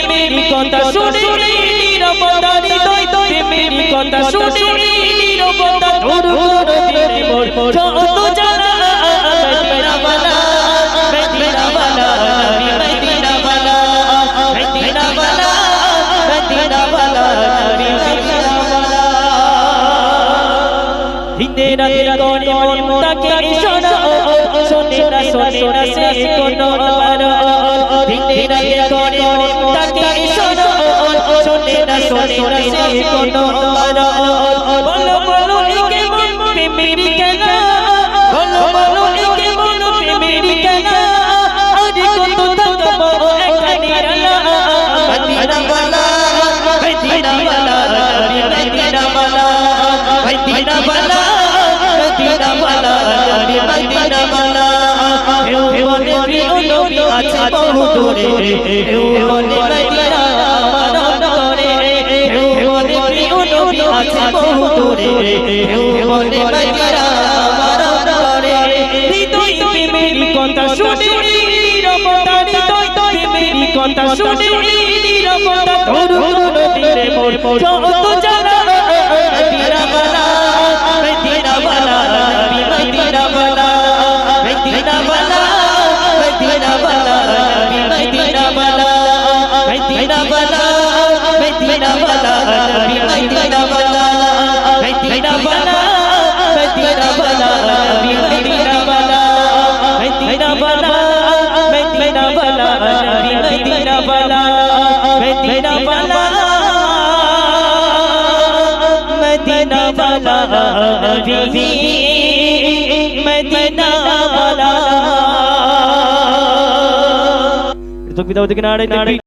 প্রেমের কথা শুনে নীরবতা হৃদয় প্রেমের কথা শুনে নীরবতা দূর করে দিলে মোর যত জ্বালা মদিনা वाला মদিনা वाला নবী মদিনা वाला মদিনা वाला মদিনা वाला নবী মদিনা वाला দিনে রাতে করে মনটাকে শোনা শোনে না সে কোনো বার দিনে রাতে করে মনটাকে শোনা শোনে না সে কোনো বার বলো বলো একে মন প্রেমের কেনা বলো বলো একে মন প্রেমের কেনা আজ কত থাকবো এখানে আলা মদিনা वाला মদিনা वाला নবী মদিনা वाला মদিনা वाला মদিনা वाला নবী মদিনা वाला হেওয়ানে নবী আছে বহু দূরে হেওয়ানে মদিনা আমার অন্তরে হেওয়ানে নবী আছে বহু দূরে হেওয়ানে মদিনা আমার অন্তরে হৃদয় প্রেমের কথা শুনে নীরবতা হৃদয় প্রেমের কথা শুনে নীরবতা দূর করে দিলে মোর যত জ্বালা মদিনা वाला মদিনা वाला নবী মদিনা वाला মদিনা वाला মদিনা वाला নবী মদিনা वाला মদিনা वाला মদিনা वाला নবী মদিনা वाला মদিনা वाला মদিনা वाला নবী মদিনা वाला মদিনা वाला মদিনা वाला নবী মদিনা वाला মদিনা वाला মদিনা वाला নবী মদিনা वाला। तो पिता के नारे